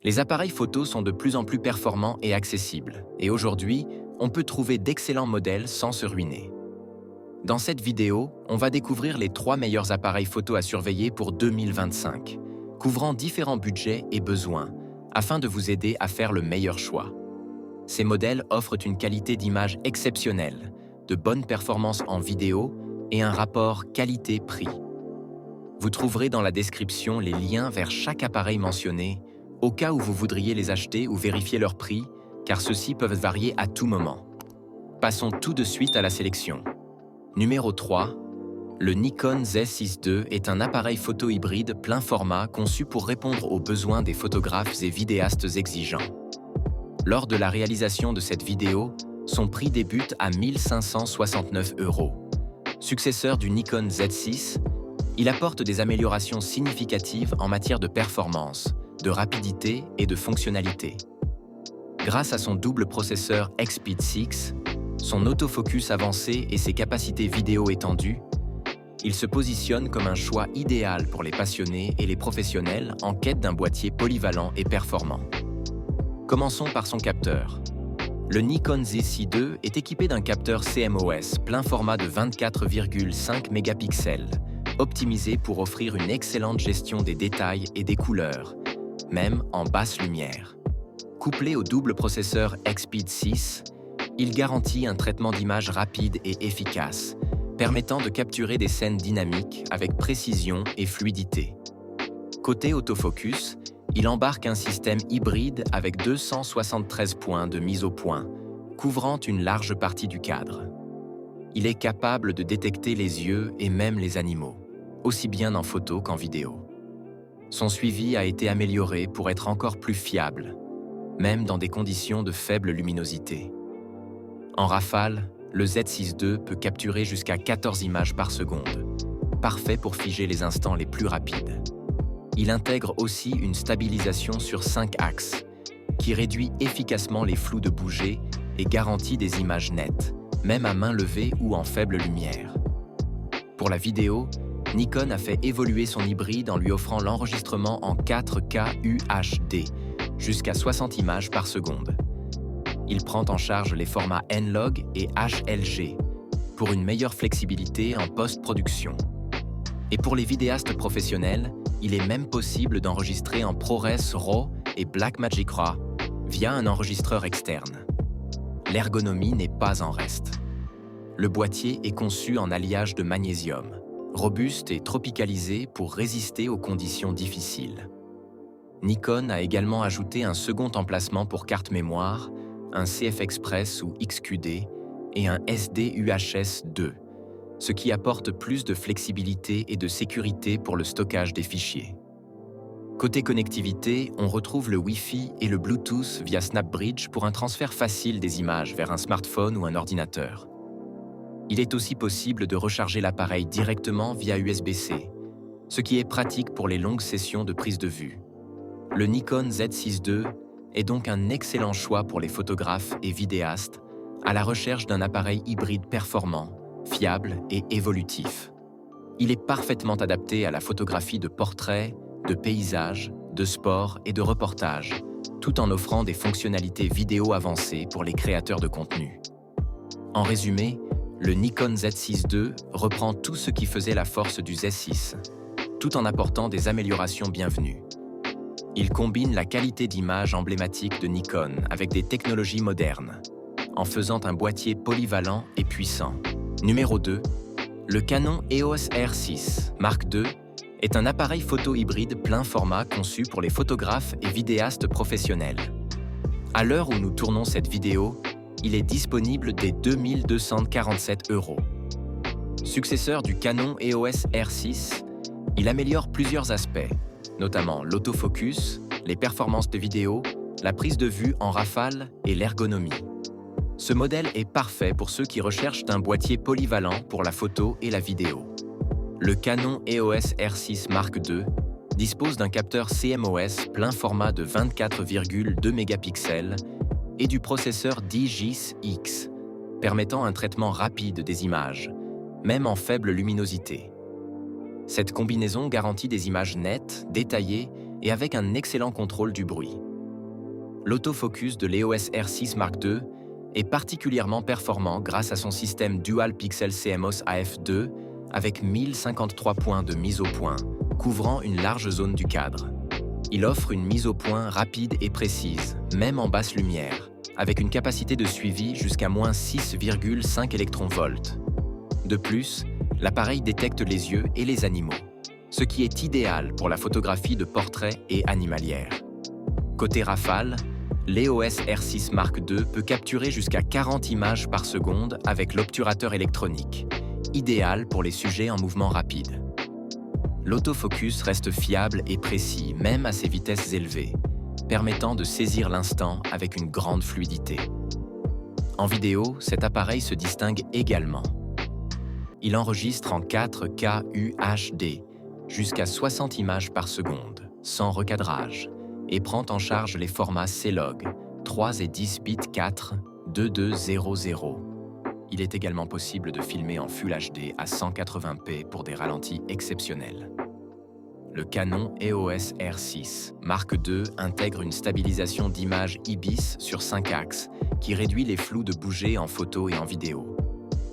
Les appareils photo sont de plus en plus performants et accessibles, et aujourd'hui, on peut trouver d'excellents modèles sans se ruiner. Dans cette vidéo, on va découvrir les 3 meilleurs appareils photo à surveiller pour 2025, couvrant différents budgets et besoins, afin de vous aider à faire le meilleur choix. Ces modèles offrent une qualité d'image exceptionnelle, de bonnes performances en vidéo et un rapport qualité-prix. Vous trouverez dans la description les liens vers chaque appareil mentionné, au cas où vous voudriez les acheter ou vérifier leur prix, car ceux-ci peuvent varier à tout moment. Passons tout de suite à la sélection. Numéro 3. Le Nikon Z6 II est un appareil photo hybride plein format conçu pour répondre aux besoins des photographes et vidéastes exigeants. Lors de la réalisation de cette vidéo, son prix débute à 1 569 €. Successeur du Nikon Z6, il apporte des améliorations significatives en matière de performance, de rapidité et de fonctionnalité. Grâce à son double processeur X-Speed 6, son autofocus avancé et ses capacités vidéo étendues, il se positionne comme un choix idéal pour les passionnés et les professionnels en quête d'un boîtier polyvalent et performant. Commençons par son capteur. Le Nikon Z6 II est équipé d'un capteur CMOS plein format de 24,5 mégapixels, optimisé pour offrir une excellente gestion des détails et des couleurs, même en basse lumière. Couplé au double processeur X-Speed 6, il garantit un traitement d'image rapide et efficace, permettant de capturer des scènes dynamiques avec précision et fluidité. Côté autofocus, il embarque un système hybride avec 273 points de mise au point, couvrant une large partie du cadre. Il est capable de détecter les yeux et même les animaux, aussi bien en photo qu'en vidéo. Son suivi a été amélioré pour être encore plus fiable, même dans des conditions de faible luminosité. En rafale, le Z6 II peut capturer jusqu'à 14 images par seconde, parfait pour figer les instants les plus rapides. Il intègre aussi une stabilisation sur 5 axes, qui réduit efficacement les flous de bouger et garantit des images nettes, même à main levée ou en faible lumière. Pour la vidéo, Nikon a fait évoluer son hybride en lui offrant l'enregistrement en 4K UHD, jusqu'à 60 images par seconde. Il prend en charge les formats N-Log et HLG, pour une meilleure flexibilité en post-production. Et pour les vidéastes professionnels, il est même possible d'enregistrer en ProRes RAW et Blackmagic RAW via un enregistreur externe. L'ergonomie n'est pas en reste. Le boîtier est conçu en alliage de magnésium, robuste et tropicalisé pour résister aux conditions difficiles. Nikon a également ajouté un second emplacement pour carte mémoire, un CF Express ou XQD et un SD UHS 2, ce qui apporte plus de flexibilité et de sécurité pour le stockage des fichiers. Côté connectivité, on retrouve le Wi-Fi et le Bluetooth via SnapBridge pour un transfert facile des images vers un smartphone ou un ordinateur. Il est aussi possible de recharger l'appareil directement via USB-C, ce qui est pratique pour les longues sessions de prise de vue. Le Nikon Z6 II est donc un excellent choix pour les photographes et vidéastes à la recherche d'un appareil hybride performant, fiable et évolutif. Il est parfaitement adapté à la photographie de portraits, de paysages, de sport et de reportages, tout en offrant des fonctionnalités vidéo avancées pour les créateurs de contenu. En résumé, le Nikon Z6 II reprend tout ce qui faisait la force du Z6, tout en apportant des améliorations bienvenues. Il combine la qualité d'image emblématique de Nikon avec des technologies modernes, en faisant un boîtier polyvalent et puissant. Numéro 2. Le Canon EOS R6 Mark II est un appareil photo hybride plein format conçu pour les photographes et vidéastes professionnels. À l'heure où nous tournons cette vidéo, il est disponible dès 2 247 €. Successeur du Canon EOS R6, il améliore plusieurs aspects, notamment l'autofocus, les performances de vidéo, la prise de vue en rafale et l'ergonomie. Ce modèle est parfait pour ceux qui recherchent un boîtier polyvalent pour la photo et la vidéo. Le Canon EOS R6 Mark II dispose d'un capteur CMOS plein format de 24,2 mégapixels et du processeur DGIS-X, permettant un traitement rapide des images, même en faible luminosité. Cette combinaison garantit des images nettes, détaillées et avec un excellent contrôle du bruit, L'autofocus de l'EOS R6 Mark II est particulièrement performant grâce à son système Dual Pixel CMOS AF2 avec 1053 points de mise au point, couvrant une large zone du cadre. Il offre une mise au point rapide et précise, même en basse lumière, avec une capacité de suivi jusqu'à moins 6,5 électronvolts. De plus, l'appareil détecte les yeux et les animaux, ce qui est idéal pour la photographie de portraits et animalière. Côté rafale, l'EOS R6 Mark II peut capturer jusqu'à 40 images par seconde avec l'obturateur électronique, idéal pour les sujets en mouvement rapide. L'autofocus reste fiable et précis, même à ces vitesses élevées, permettant de saisir l'instant avec une grande fluidité. En vidéo, cet appareil se distingue également. Il enregistre en 4K UHD, jusqu'à 60 images par seconde, sans recadrage, et prend en charge les formats C-Log, 3 et 10 bits 4, 2200. Il est également possible de filmer en Full HD à 180p pour des ralentis exceptionnels. Le Canon EOS R6 Mark II intègre une stabilisation d'image IBIS sur 5 axes qui réduit les flous de bouger en photo et en vidéo.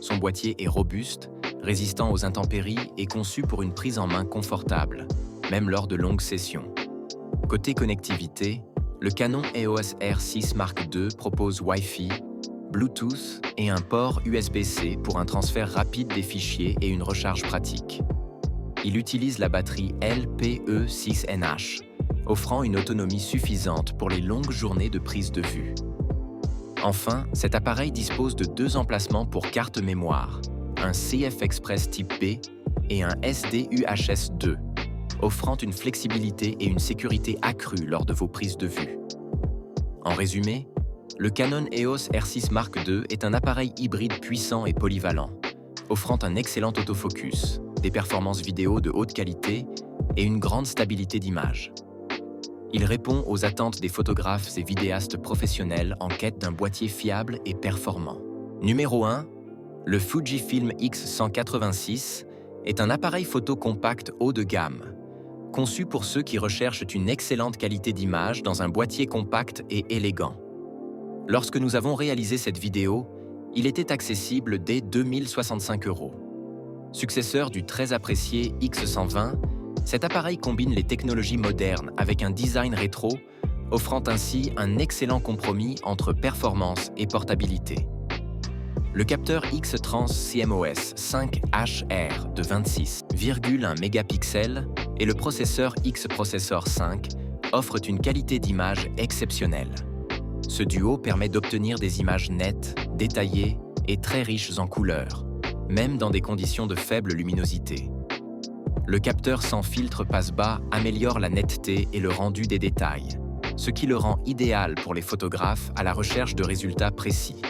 Son boîtier est robuste, résistant aux intempéries et conçu pour une prise en main confortable, même lors de longues sessions. Côté connectivité, le Canon EOS R6 Mark II propose Wi-Fi, Bluetooth et un port USB-C pour un transfert rapide des fichiers et une recharge pratique. Il utilise la batterie LPE6NH, offrant une autonomie suffisante pour les longues journées de prise de vue. Enfin, cet appareil dispose de 2 emplacements pour carte mémoire, un CF Express type B et un SDUHS 2, offrant une flexibilité et une sécurité accrues lors de vos prises de vue. En résumé, le Canon EOS R6 Mark II est un appareil hybride puissant et polyvalent, offrant un excellent autofocus, des performances vidéo de haute qualité et une grande stabilité d'image. Il répond aux attentes des photographes et vidéastes professionnels en quête d'un boîtier fiable et performant. Numéro 1, le Fujifilm X186 est un appareil photo compact haut de gamme, conçu pour ceux qui recherchent une excellente qualité d'image dans un boîtier compact et élégant. Lorsque nous avons réalisé cette vidéo, il était accessible dès 2065 €. Successeur du très apprécié X120, cet appareil combine les technologies modernes avec un design rétro, offrant ainsi un excellent compromis entre performance et portabilité. Le capteur X-Trans CMOS 5HR de 26,1 mégapixels et le processeur X-Processor 5 offrent une qualité d'image exceptionnelle. Ce duo permet d'obtenir des images nettes, détaillées et très riches en couleurs, même dans des conditions de faible luminosité. Le capteur sans filtre passe-bas améliore la netteté et le rendu des détails, ce qui le rend idéal pour les photographes à la recherche de résultats précis.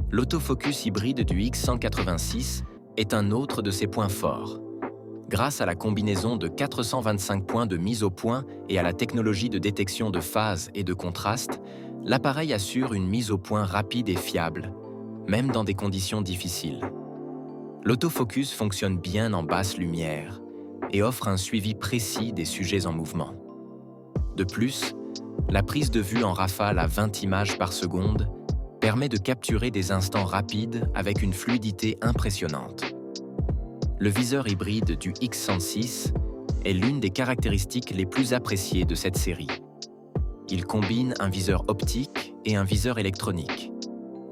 L'autofocus hybride du X186 est un autre de ses points forts. Grâce à la combinaison de 425 points de mise au point et à la technologie de détection de phase et de contraste, l'appareil assure une mise au point rapide et fiable, même dans des conditions difficiles. L'autofocus fonctionne bien en basse lumière et offre un suivi précis des sujets en mouvement. De plus, la prise de vue en rafale à 20 images par seconde permet de capturer des instants rapides avec une fluidité impressionnante. Le viseur hybride du X106 est l'une des caractéristiques les plus appréciées de cette série. Il combine un viseur optique et un viseur électronique.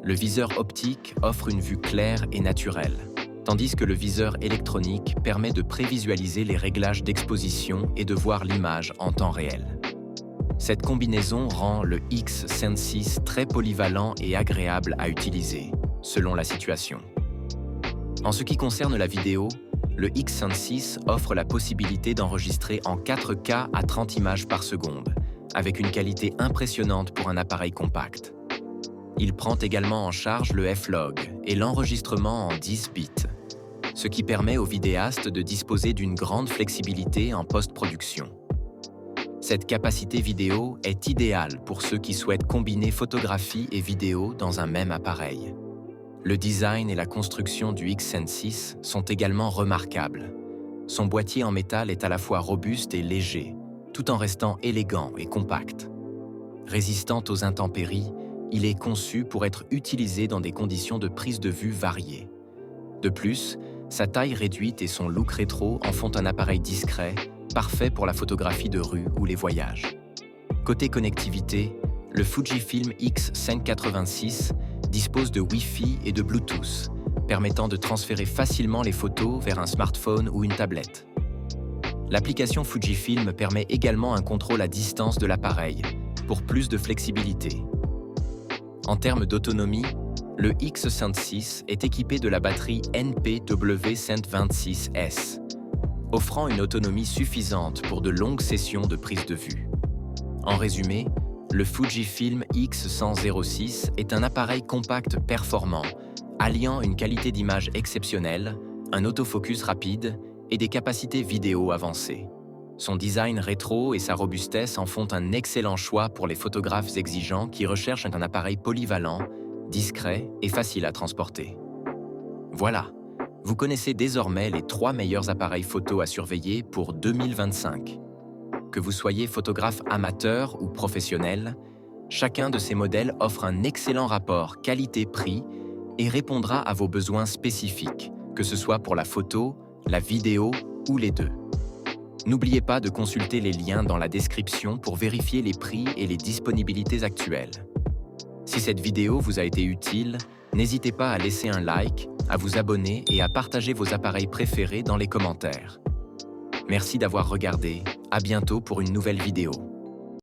Le viseur optique offre une vue claire et naturelle, tandis que le viseur électronique permet de prévisualiser les réglages d'exposition et de voir l'image en temps réel. Cette combinaison rend le X106 très polyvalent et agréable à utiliser, selon la situation. En ce qui concerne la vidéo, le X106 offre la possibilité d'enregistrer en 4K à 30 images par seconde, avec une qualité impressionnante pour un appareil compact. Il prend également en charge le F-Log et l'enregistrement en 10 bits, ce qui permet aux vidéastes de disposer d'une grande flexibilité en post-production. Cette capacité vidéo est idéale pour ceux qui souhaitent combiner photographie et vidéo dans un même appareil. Le design et la construction du X106 sont également remarquables. Son boîtier en métal est à la fois robuste et léger, tout en restant élégant et compact. Résistant aux intempéries, il est conçu pour être utilisé dans des conditions de prise de vue variées. De plus, sa taille réduite et son look rétro en font un appareil discret, parfait pour la photographie de rue ou les voyages. Côté connectivité, le Fujifilm X586 dispose de Wi-Fi et de Bluetooth, permettant de transférer facilement les photos vers un smartphone ou une tablette. L'application Fujifilm permet également un contrôle à distance de l'appareil, pour plus de flexibilité. En termes d'autonomie, le X106 est équipé de la batterie NPW126S, offrant une autonomie suffisante pour de longues sessions de prise de vue. En résumé, le Fujifilm X106 est un appareil compact performant, alliant une qualité d'image exceptionnelle, un autofocus rapide et des capacités vidéo avancées. Son design rétro et sa robustesse en font un excellent choix pour les photographes exigeants qui recherchent un appareil polyvalent, discret et facile à transporter. Voilà, vous connaissez désormais les 3 meilleurs appareils photo à surveiller pour 2025. Que vous soyez photographe amateur ou professionnel, chacun de ces modèles offre un excellent rapport qualité-prix et répondra à vos besoins spécifiques, que ce soit pour la photo, la vidéo ou les deux. N'oubliez pas de consulter les liens dans la description pour vérifier les prix et les disponibilités actuelles. Si cette vidéo vous a été utile, n'hésitez pas à laisser un like, à vous abonner et à partager vos appareils préférés dans les commentaires. Merci d'avoir regardé, à bientôt pour une nouvelle vidéo.